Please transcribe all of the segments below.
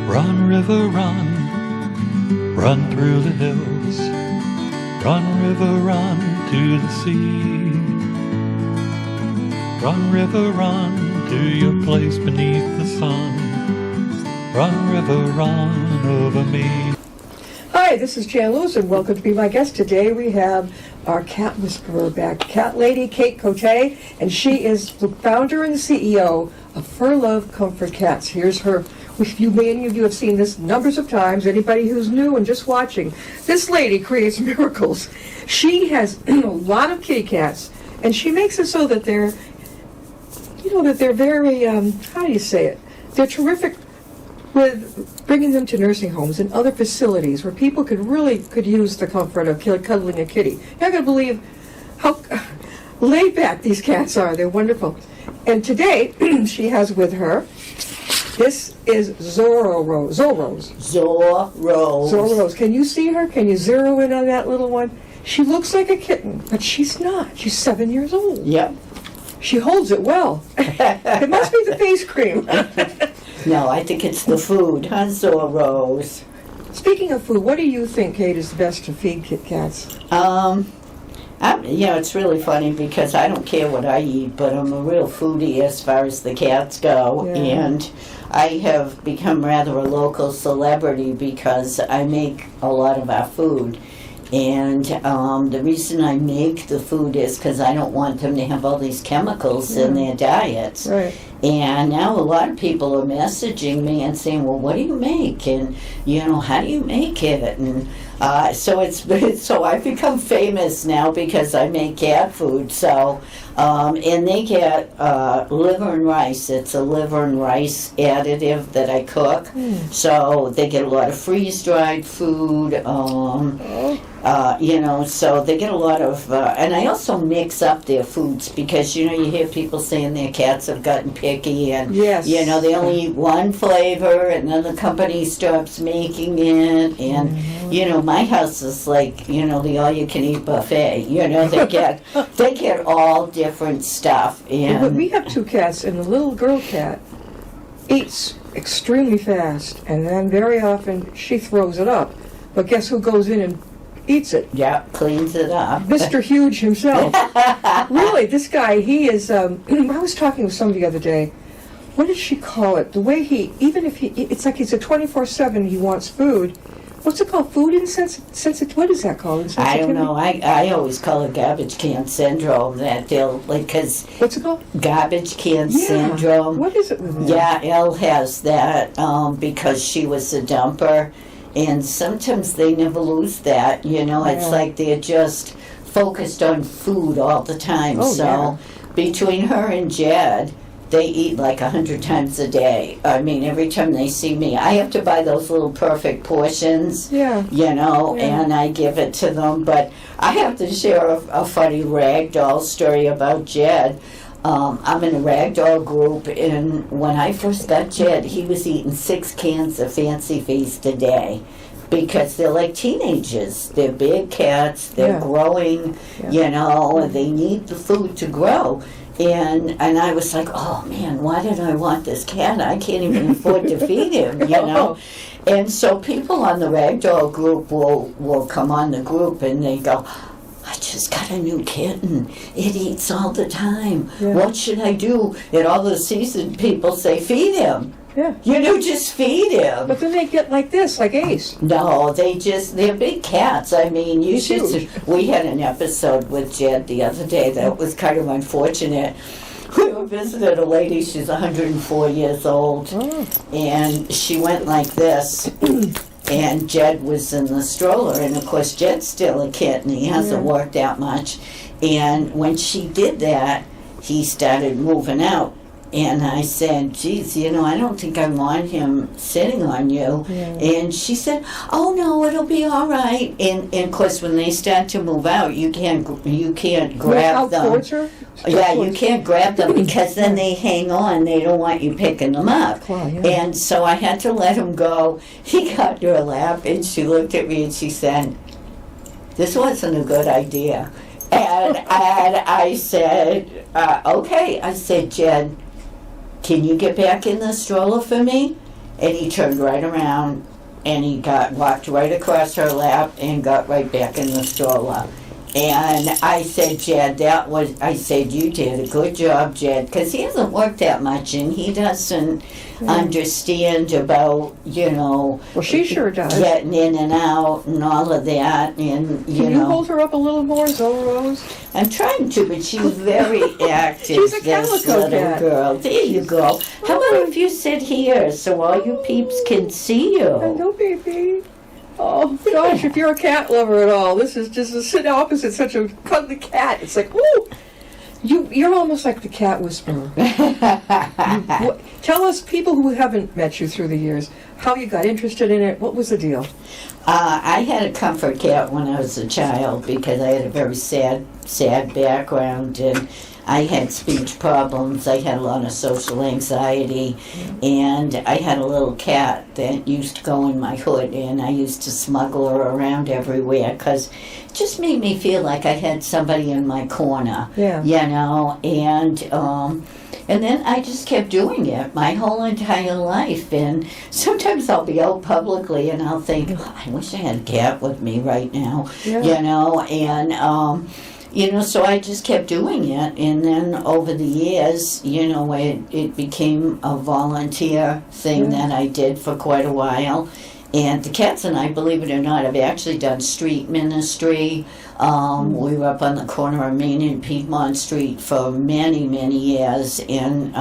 Run, river, run, run through the hills. Run, river, run to the sea. Run, river, run to your place beneath the sun. Run, river, run over me. Hi, this is Jan Lewis, and welcome to be my guest. Today we have our cat whisperer back, cat lady Cote, and she is the founder and the CEO of Fur Love Comfort Cats. Here's her. Many of you have seen this numbers of times. Anybody who's new and just watching, this lady creates miracles. She has a lot of kitty cats, and she makes it so that they're very, how do you say it? They're terrific with bringing them to nursing homes and other facilities where people could use the comfort of cuddling a kitty. You're not going to believe how laid back these cats are. They're wonderful. And today, she has with her, this is Zorro. Can you see her? Can you zero in on that little one? She looks like a kitten, but she's not. She's 7 years old. Yep. She holds it well. It must be the face cream. No, I think it's the food, huh, Zorros? Speaking of food, what do you think, Kate, is the best to feed cats? It's really funny because I don't care what I eat, but I'm a real foodie as far as the cats go. Yeah. And I have become rather a local celebrity because I make a lot of our food. And the reason I make the food is because I don't want them to have all these chemicals in their diets. Right. And now a lot of people are messaging me and saying, well, what do you make? And, how do you make it? And so I've become famous now because I make cat food. So, and they get liver and rice. It's a liver and rice additive that I cook. So they get a lot of freeze-dried food. So they get a lot of, and I also mix up their foods because, you hear people saying their cats have gotten picky and, yes. They only eat one flavor and then the company stops making it. And, my house is like, the all-you-can-eat buffet. They get all different stuff. But we have two cats, and the little girl cat eats extremely fast, and then very often she throws it up. But guess who goes in and eats it? Yeah, cleans it up. Mr. Huge himself. Really, this guy, he is, I was talking with somebody the other day. What did she call it? The way it's like he's a 24/7, he wants food. What's it called? Food insensitivity? What is that called? I don't know. I always call it garbage can syndrome. That they'll, because... What's it called? Garbage can syndrome. What is it with that? Yeah, Elle has that because she was a dumper. And sometimes they never lose that, It's like they're just focused on food all the time. Between her and Jed, they eat like 100 times a day. I mean, every time they see me, I have to buy those little perfect portions, and I give it to them. But I have to share a funny ragdoll story about Jed. I'm in a ragdoll group, and when I first got Jed, he was eating 6 cans of Fancy Feast a day because they're like teenagers. They're big cats, they're growing, they need the food to grow. And I was like, oh man, why did I want this cat? I can't even afford to feed him, And so people on the ragdoll group will come on the group and they go, I just got a new kitten. It eats all the time. Yeah. What should I do? And all the seasoned people say, feed him. Yeah. Just feed him. But then they get like this, like Ace. No, they're big cats. I mean, we had an episode with Jed the other day that was kind of unfortunate. We were visiting a lady, she's 104 years old, and she went like this. And Jed was in the stroller, and of course Jed's still a kitten. He hasn't worked out much. And when she did that, he started moving out. And I said, geez, I don't think I want him sitting on you. Yeah. And she said, oh, no, it'll be all right. And of course, when they start to move out, you can't grab them. Yeah, you can't grab them because then they hang on. They don't want you picking them up. Wow, yeah. And so I had to let him go. He got to her lap, and she looked at me, and she said, this wasn't a good idea. And I said, okay. I said, Jed, can you get back in the stroller for me? and he turned right around and he walked right across her lap and got right back in the stroller. And I said, Jed, I said, you did a good job, Jed, because he hasn't worked that much and he doesn't understand about, Well, she sure does. getting in and out and all of that. And, Can you hold her up a little more, Zoe Rose? I'm trying to, but she's very active. She's a this calico little cat. girl. There you go. How about if you sit here so all you peeps can see you? Hello, baby. Oh, gosh, if you're a cat lover at all, this is just a sit opposite such a cuddly cat. It's like, ooh, you're almost like the cat whisperer. Tell us, people who haven't met you through the years, how you got interested in it. What was the deal? I had a comfort cat when I was a child because I had a very sad background, and I had speech problems. I had a lot of social anxiety, and I had a little cat that used to go in my hood, and I used to smuggle her around everywhere because it just made me feel like I had somebody in my corner, and then I just kept doing it my whole entire life. And sometimes I'll be out publicly and I'll think, I wish I had a cat with me right now, so I just kept doing it. And then over the years, it became a volunteer thing that I did for quite a while. And the cats and I, believe it or not, have actually done street ministry. We were up on the corner of Main and Piedmont Street for many, many years. And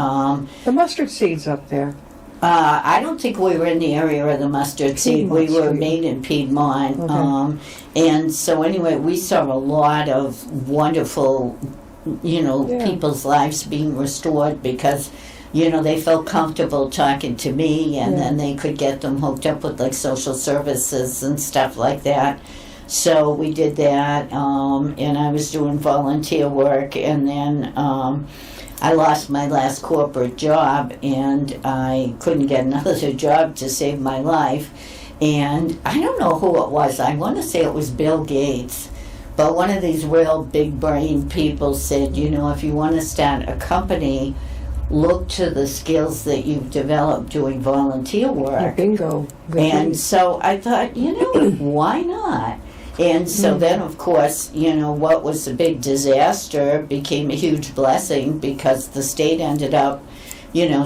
the mustard seed's up there. I don't think we were in the area of the mustard seed. We were Main and Piedmont. Okay. And so anyway, we saw a lot of wonderful, people's lives being restored because they felt comfortable talking to me, and then they could get them hooked up with like social services and stuff like that. So we did that, and I was doing volunteer work, and then I lost my last corporate job, and I couldn't get another job to save my life. And I don't know who it was. I want to say it was Bill Gates. But one of these real big brain people said, if you want to start a company, look to the skills that you've developed doing volunteer work. Yeah, bingo. And so I thought, why not? And so then, of course, what was a big disaster became a huge blessing because the state ended up,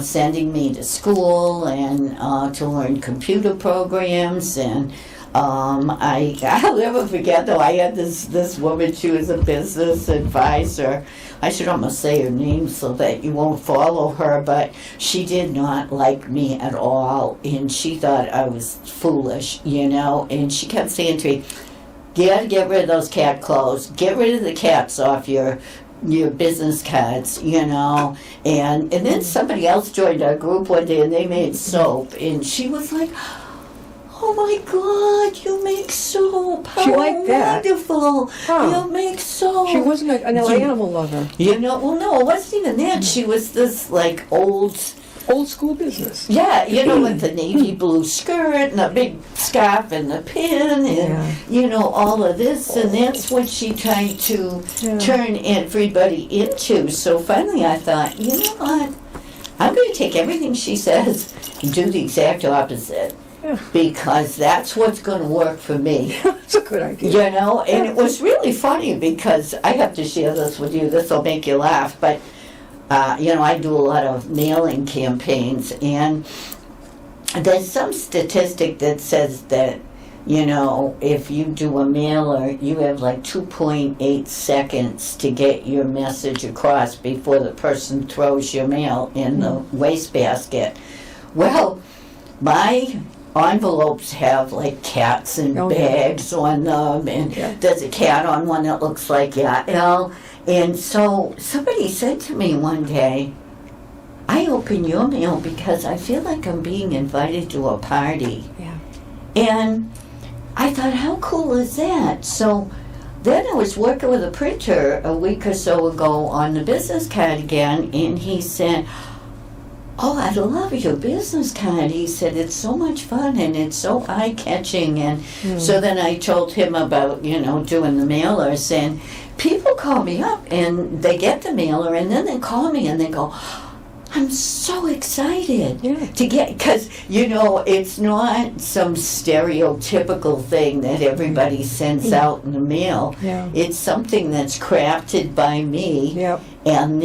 sending me to school and to learn computer programs. And I'll never forget, though, I had this woman, she was a business advisor. I should almost say her name so that you won't follow her, but she did not like me at all, and she thought I was foolish, and she kept saying to me, you got to get rid of those cat clothes, get rid of the cats off your business cards, and then somebody else joined our group one day and they made soap, and she was like, oh my God, you make soap. How She liked that. wonderful. Huh. You make soap. She wasn't an animal lover. Well, no, it wasn't even that. She was this, Old school business. yeah, with the navy blue skirt and the big scarf and the pin and, all of this. And that's what she tried to turn everybody into. So finally I thought, you know what? I'm going to take everything she says and do the exact opposite. Yeah. Because that's what's going to work for me. That's a good idea. And it was really funny because I have to share this with you. This will make you laugh. But, I do a lot of mailing campaigns. And there's some statistic that says that, if you do a mailer, you have like 2.8 seconds to get your message across before the person throws your mail in the wastebasket. Well, my envelopes have like cats and bags on them, and there's a cat on one that looks like Yael. And so somebody said to me one day, I open your mail because I feel like I'm being invited to a party. Yeah. And I thought, how cool is that? So then I was working with a printer a week or so ago on the business card again, and he said, oh, I love your business card. He said, it's so much fun and it's so eye-catching. And so then I told him about, doing the mailers. And people call me up and they get the mailer and then they call me and they go, I'm so excited Yeah. to get, because, it's not some stereotypical thing that everybody sends out in the mail. Yeah. It's something that's crafted by me. Yep. And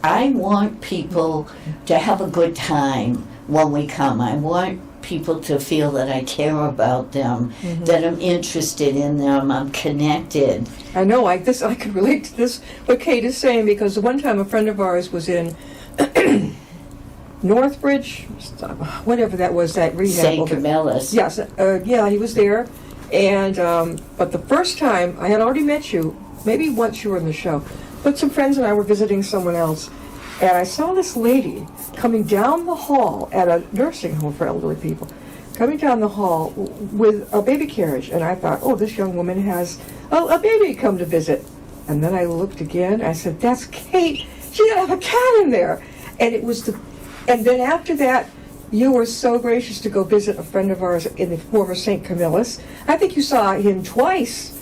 I want people to have a good time when we come. I want people to feel that I care about them, that I'm interested in them, I'm connected. I know, I could relate to this, what Kate is saying, because the one time a friend of ours was in Northbridge, whatever that was, that rehab. St. Camillus. Yes, yeah, he was there. And, but the first time, I had already met you, maybe once you were in the show, but some friends and I were visiting someone else, and I saw this lady coming down the hall at a nursing home for elderly people, coming down the hall with a baby carriage, and I thought, oh, this young woman has a baby come to visit. And then I looked again, I said, that's Kate, she's gonna have a cat in there. And it was and then after that, you were so gracious to go visit a friend of ours in the former St. Camillus. I think you saw him twice.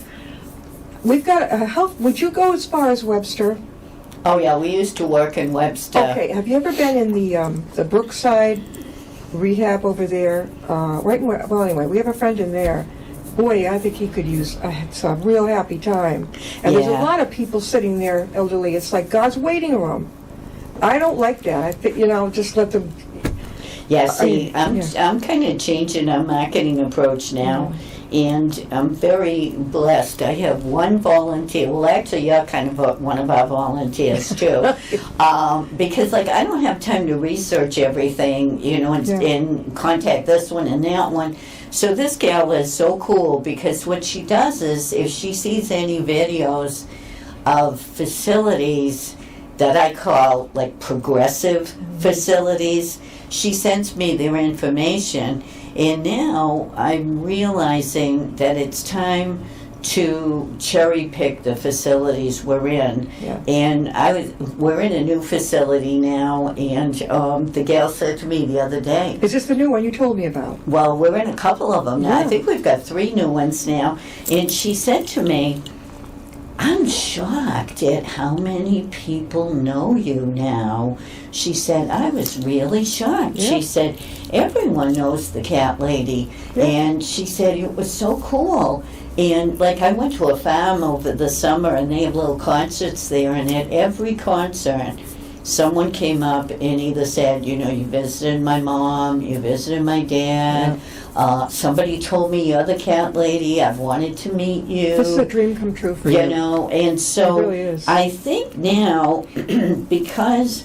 We've got a health. Would you go as far as Webster? Oh yeah, we used to work in Webster. Okay. Have you ever been in the Brookside rehab over there? Well, anyway, we have a friend in there. Boy, I think he could use a real happy time. And there's a Yeah. lot of people sitting there, elderly. It's like God's waiting room. I don't like that. I think, just let them. Yeah, see, yeah. I'm kind of changing our marketing approach now, and I'm very blessed. I have one volunteer. Well, actually, you're kind of one of our volunteers too, because I don't have time to research everything, and contact this one and that one. So this gal is so cool because what she does is, if she sees any videos of facilities that I call progressive facilities, she sends me their information, and now I'm realizing that it's time to cherry pick the facilities we're in. Yeah. And we're in a new facility now, and the gal said to me the other day, Is this the new one you told me about? well, we're in a couple of them now. I Yeah. think we've got 3 new ones now. And she said to me, I'm shocked at how many people know you now. She said, I was really shocked. Yeah. She said, everyone knows the cat lady. Yeah. And she said, it was so cool. And I went to a farm over the summer, and they have little concerts there, and at every concert, someone came up and either said, you visited my mom, you visited my dad, somebody told me you're the cat lady, I've wanted to meet you. This is a dream come true for you. And so It really is. I think now, because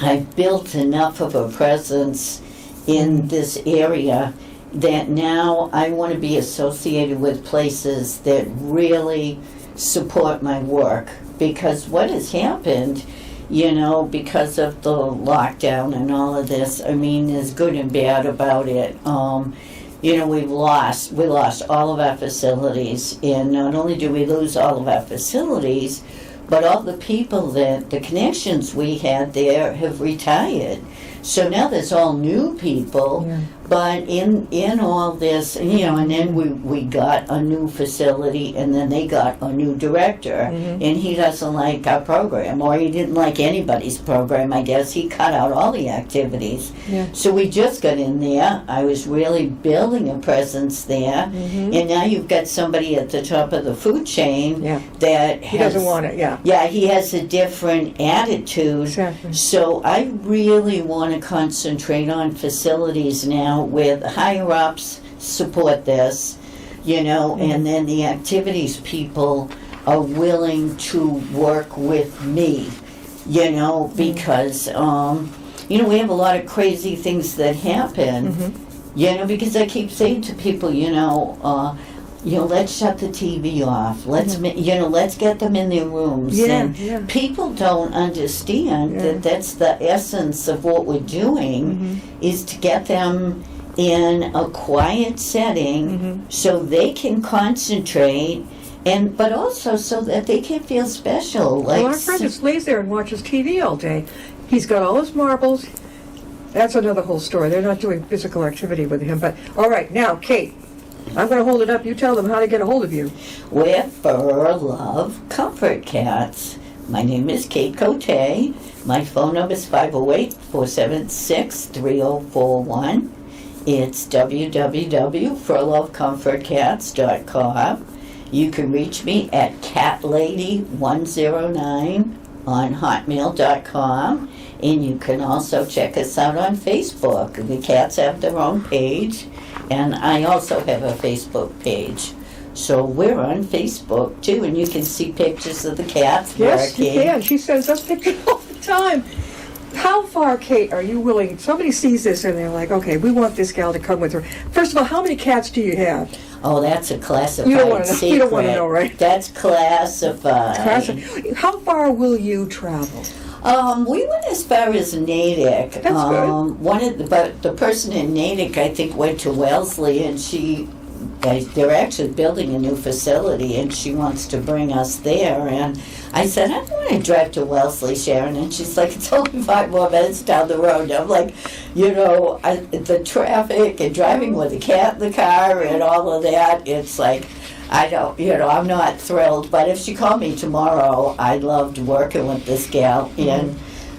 I've built enough of a presence in this area, that now I want to be associated with places that really support my work. Because what has happened, because of the lockdown and all of this, there's good and bad about it. We lost all of our facilities, and not only do we lose all of our facilities, but all the people the connections we had there have retired. So now there's all new people, Yeah. but in all this, and then we got a new facility, and then they got a new director, and he doesn't like our program, or he didn't like anybody's program, I guess. He cut out all the activities. Yeah. So we just got in there. I was really building a presence there, and now you've got somebody at the top of the food chain Yeah. that He doesn't want it, yeah. Yeah, he has a different attitude. Exactly. So I really want to concentrate on facilities now where the higher ups support this, and then the activities people are willing to work with me, because, we have a lot of crazy things that happen, because I keep saying to people, let's shut the TV off. Let's, let's get them in their rooms. Yeah, And yeah. people don't understand that that's the essence of what we're doing, is to get them in a quiet setting so they can concentrate, but also so that they can feel special. Well, our friend just lays there and watches TV all day. He's got all his marbles. That's another whole story. They're not doing physical activity with him. But, all right, now, Kate, I'm going to hold it up. You tell them how to get a hold of you. We're Fur Love Comfort Cats. My name is Kate Cote. My phone number is 508-476-3041. It's www.forlovecomfortcats.com. You can reach me at catlady109 on hotmail.com. And you can also check us out on Facebook. The cats have their own page, and I also have a Facebook page. So we're on Facebook too, and you can see pictures of the cats Yes, working. you can. She sends us pictures all the time. How far, Kate, are you willing? Somebody sees this and they're like, okay, we want this gal to come with her. First of all, how many cats do you have? Oh, that's a classified You don't want to know. secret. You don't want to know, right? That's classified. How far will you travel? We went as far as Natick. That's good. But the person in Natick, I think, went to Wellesley, and they're actually building a new facility, and she wants to bring us there. And I said, I don't want to drive to Wellesley, Sharon. And she's like, it's only 5 more minutes down the road. And I'm like, the traffic and driving with a cat in the car and all of that, it's like, I'm not thrilled. But if she called me tomorrow, I loved working with this gal. Mm-hmm. And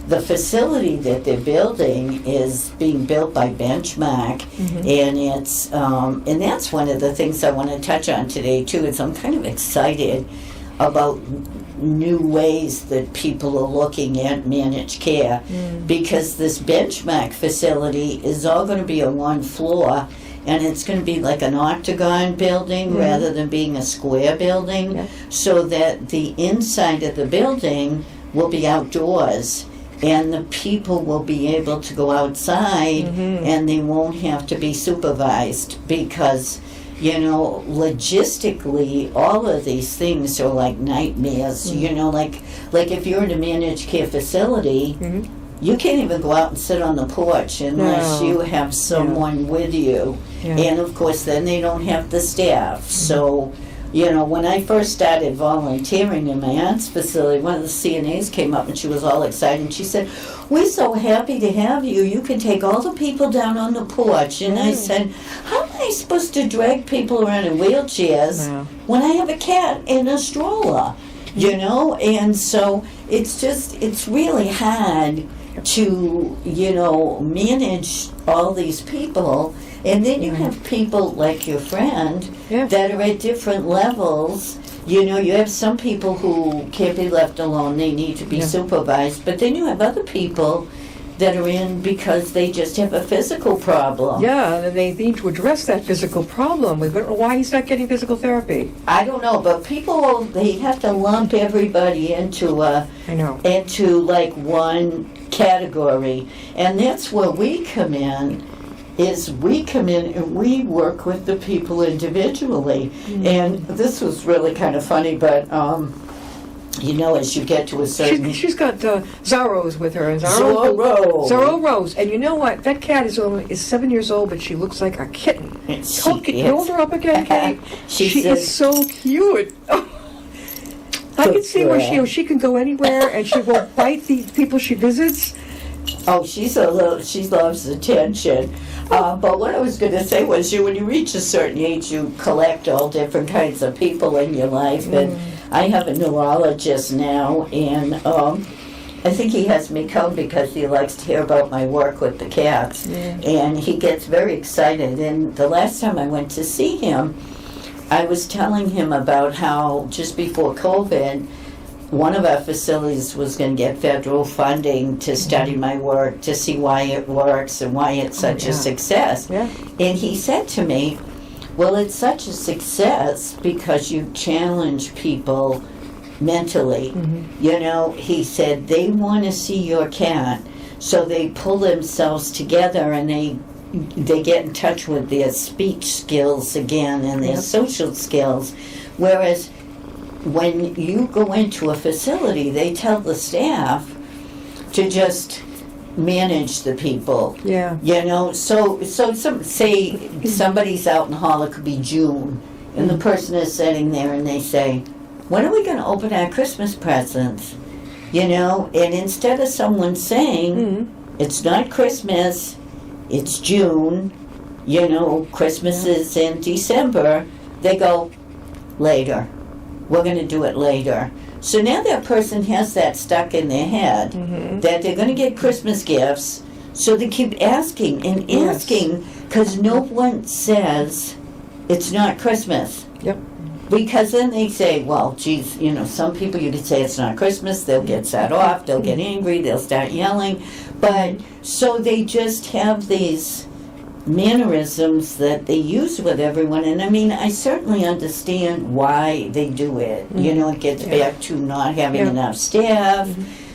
the facility that they're building is being built by Benchmark, and it's and that's one of the things I want to touch on today too. Is I'm kind of excited about new ways that people are looking at managed care, because this Benchmark facility is all going to be on one floor. And it's going to be like an octagon building rather than being a square building, so that the inside of the building will be outdoors, and the people will be able to go outside, and they won't have to be supervised, because, logistically, all of these things are like nightmares. Like if you're in a managed care facility, you can't even go out and sit on the porch unless you have someone with you. And of course, then they don't have the staff. So, when I first started volunteering in my aunt's facility, one of the CNAs came up and she was all excited. And she said, we're so happy to have you. You can take all the people down on the porch. And I said, how am I supposed to drag people around in wheelchairs when I have a cat in a stroller? And so it's really hard to, manage all these people. And then you have people like your friend that are at different levels. You have some people who can't be left alone. They need to be supervised. But then you have other people that are in because they just have a physical problem. Yeah, and they need to address that physical problem. We don't know why he's not getting physical therapy. I don't know, but people, they have to lump everybody into like one category. And that's where we come in. We come in and we work with the people individually. And this was really kind of funny, but as you get to a certain... She's got Zorro's with her. And Zorro Rose. And you know what? That cat is 7 years old, but she looks like a kitten. Hold her up again, Kate. She is so cute. I can see where she can go anywhere and she won't bite the people she visits. Oh, she loves attention. But what I was going to say was, when you reach a certain age, you collect all different kinds of people in your life. And I have a neurologist now, and I think he has me come because he likes to hear about my work with the cats. And he gets very excited. And the last time I went to see him, I was telling him about how just before COVID, one of our facilities was going to get federal funding to study my work, to see why it works and why it's such a success. And he said to me, well, it's such a success because you challenge people mentally. He said they want to see your cat, so they pull themselves together and they get in touch with their speech skills again and their social skills. Whereas when you go into a facility, they tell the staff to just manage the people. So say somebody's out in the hall, it could be June, and the person is sitting there and they say, when are we going to open our Christmas presents? And instead of someone saying, it's not Christmas, it's June, Christmas is in December, they go, later. We're going to do it later. So now that person has that stuck in their head that they're going to get Christmas gifts. So they keep asking and asking because no one says it's not Christmas. Yep. Because then they say, well, geez, you know, some people you could say it's not Christmas, they'll get set off, they'll get angry, they'll start yelling. But so they just have these mannerisms that they use with everyone. And I mean, I certainly understand why they do it. You know, it gets back to not having enough staff,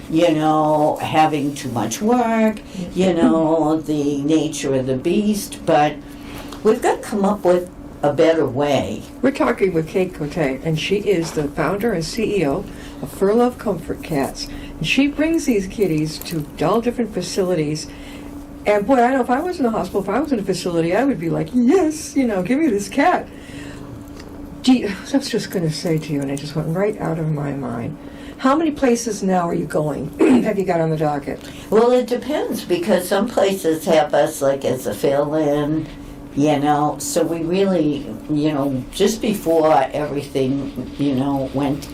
you know, having too much work, you know, the nature of the beast. But we've got to come up with a better way. We're talking with Kate Cote, and she is the founder and CEO of Fur Love Comfort Cats. And she brings these kitties to all different facilities. And boy, I know if I was in the hospital, if I was in a facility, I would be like, yes, you know, give me this cat. Gee, I was just going to say to you, and it just went right out of my mind. How many places now are you going? Have you got on the docket? Well, it depends, because some places have us like as a fill-in, you know, so we really, you know, just before everything, you know,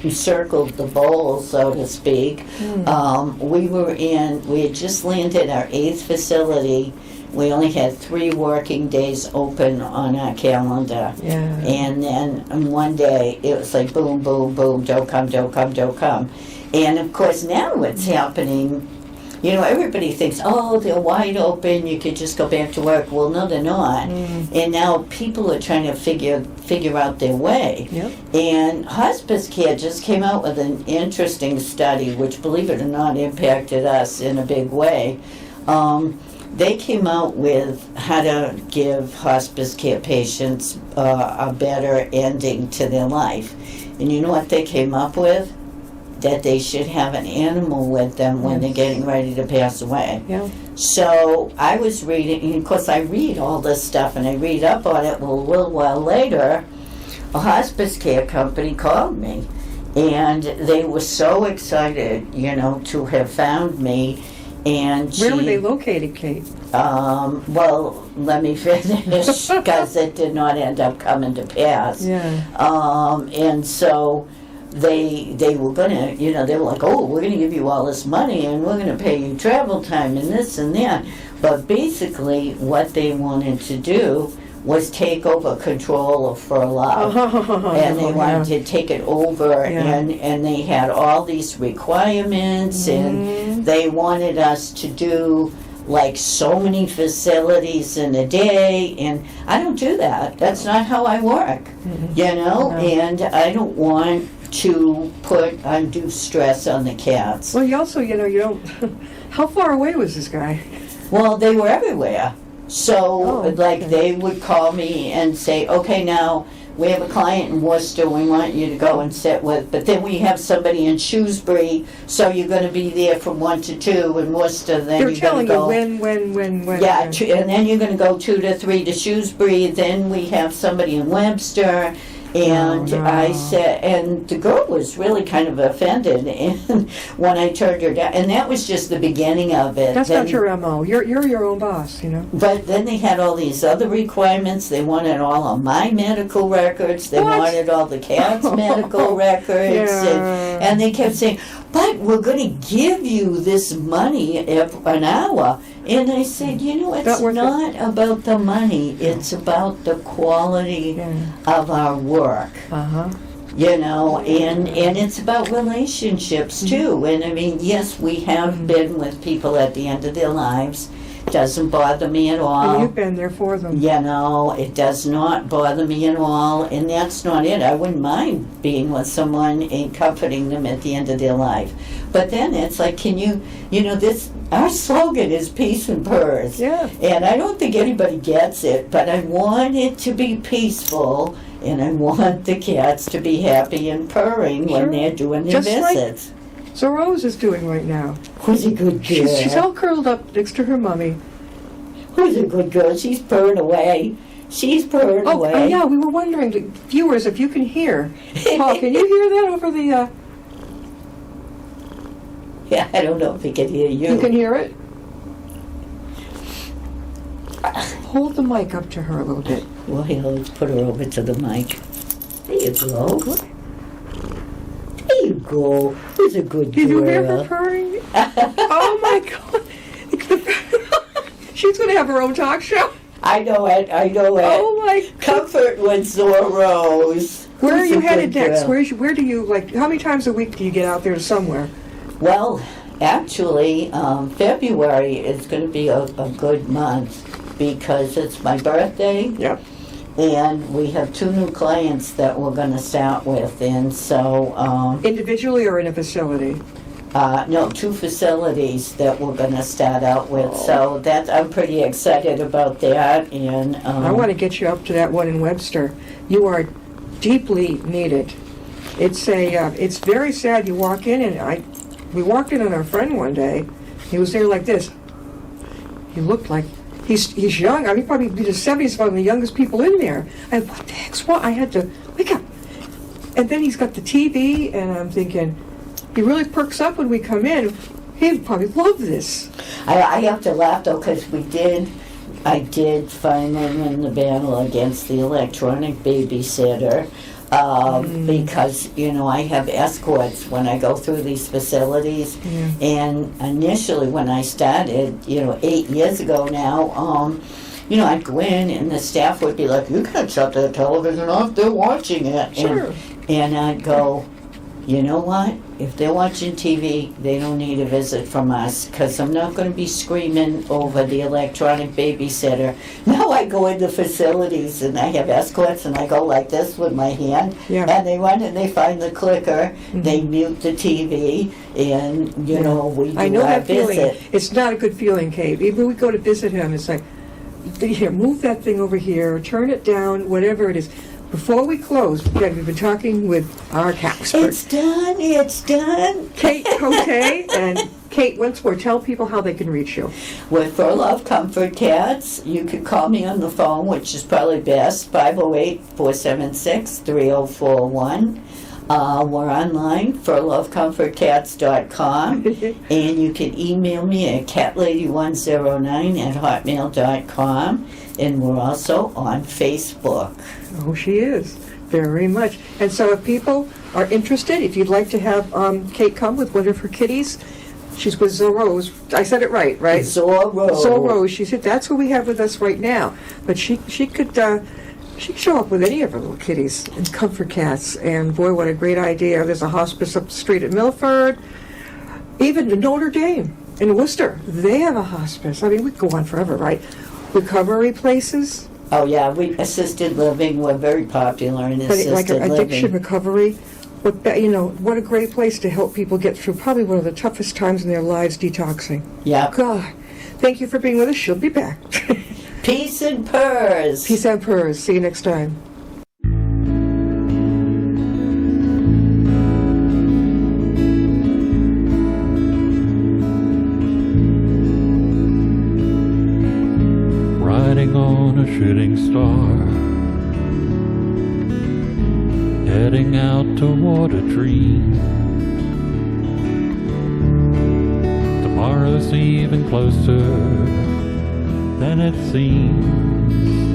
circled the bowl, so to speak, we had just landed our 8th facility. We only had 3 working days open on our calendar. Yeah. And then on one day, it was like boom, boom, boom, don't come, don't come, don't come. And of course now what's happening, you know, everybody thinks, oh, they're wide open, you could just go back to work. Well, no, they're not. And now people are trying to figure out their way. Yep. And hospice care just came out with an interesting study, which, believe it or not, impacted us in a big way. They came out with how to give hospice care patients a better ending to their life. And you know what they came up with? That they should have an animal with them when they're getting ready to pass away. Yeah. So I was reading, and of course I read all this stuff and I read up on it. Well, a little while later, a hospice care company called me, and they were so excited, you know, to have found me. And Where were they located, Kate? Well, let me finish, because it did not end up coming to pass. Yeah. And so they were gonna, you know, they were like, oh, we're gonna give you all this money and we're gonna pay you travel time and this and that. But basically what they wanted to do was take over control of Fur Love. And they wanted to take it over, and they had all these requirements, and they wanted us to do like so many facilities in a day, and I don't do that. That's not how I work, you know, and I don't want to put undue stress on the cats. Well, you also, you know, you don't... How far away was this guy? Well, they were everywhere. So, like, they would call me and say, okay, now, we have a client in Worcester we want you to go and sit with, but then we have somebody in Shrewsbury, so you're going to be there from 1 to 2 in Worcester, then They're you're going telling to you go... when. Yeah, and then you're going to go 2 to 3 to Shrewsbury, then we have somebody in Webster. And I said, and the girl was really kind of offended and when I turned her down. And that was just the beginning of it. That's not your MO. You're your own boss, you know. But then they had all these other requirements. They wanted all of my medical records. They wanted all the cats' medical records. And they kept saying, but we're going to give you this money an hour. And I said, you know, it's not about the money. It's about the quality of our work. You know, and it's about relationships, too. And, I mean, yes, we have been with people at the end of their lives. Doesn't bother me at all. And you've been there for them. You know, it does not bother me at all, and that's not it. I wouldn't mind being with someone and comforting them at the end of their life. But then it's like, can you know, our slogan is peace and purrs. Yeah. And I don't think anybody gets it, but I want it to be peaceful, and I want the cats to be happy and purring when they're doing their visits. So Rose is doing right now. Who's a good girl? She's all curled up next to her mommy. Who's a good girl? She's purring away. She's purring away. Oh, yeah, we were wondering, viewers, if you can hear. Paul, can you hear that over the... Yeah, I don't know if he can hear you. You can hear it? Hold the mic up to her a little bit. Well, here, let's put her over to the mic. There you go. There you go. Who's a good Did you hear her girl? purring? Oh my God. She's going to have her own talk show. I know it. Oh my God. Comfort with Zorros. Where are Who's you a headed good next? girl? Where do you, like, how many times a week do you get out there somewhere? Well, actually, February is going to be a good month because it's my birthday. Yep. And we have 2 new clients that we're going to start with. And so... Individually or in a facility? No, 2 facilities that we're going to start out with. So I'm pretty excited about that. And I want to get you up to that one in Webster. You are deeply needed. It's very sad. You walk in, and we walked in on our friend one day. He was there like this. He looked like he's young. I mean, probably be the 70s, one of the youngest people in there. And what the heck's what? I had to wake up. And then he's got the TV, and I'm thinking, he really perks up when we come in. He'd probably love this. I have to laugh though because I did find him in the battle against the electronic babysitter. Because, I have escorts when I go through these facilities. Yeah. And initially when I started, 8 years ago now, I'd go in and the staff would be like, you can't shut that television off, they're watching it. Sure. And I'd go, you know what? If they're watching TV, they don't need a visit from us because I'm not going to be screaming over the electronic babysitter. Now I go into facilities and I have escorts and I go like this with my hand. Yeah. And they run and they find the clicker, they mute the TV, and, we do I know our that feeling. visit. It's not a good feeling, Kate. Even when we go to visit him, it's like, here, move that thing over here, turn it down, whatever it is. Before we close, we've been talking with our cat expert, It's done. Kate Cote. And Kate, once more, tell people how they can reach you. With For Love Comfort Cats, you can call me on the phone, which is probably best, 508-476-3041. We're online, forlovecomfortcats.com, and you can email me at catlady109@hotmail.com, and we're also on Facebook. Oh, she is. Very much. And so if people are interested, if you'd like to have Kate come with one of her kitties, she's with Zorros. I said it right? Zorro. Zorro. She said that's who we have with us right now. But she could show up with any of her little kitties and comfort cats. And boy, what a great idea! There's a hospice up the street at Milford, even in Notre Dame, in Worcester. They have a hospice. I mean, we could go on forever, right? Recovery places. Oh yeah, assisted living. We're very popular in But assisted like addiction living. recovery, what a great place to help people get through probably one of the toughest times in their lives, detoxing. Yeah. God, thank you for being with us. She'll be back. Peace and purrs. Peace and purrs. See you next time. Riding on a shooting star, heading out toward a dream. Tomorrow's even closer than it seems.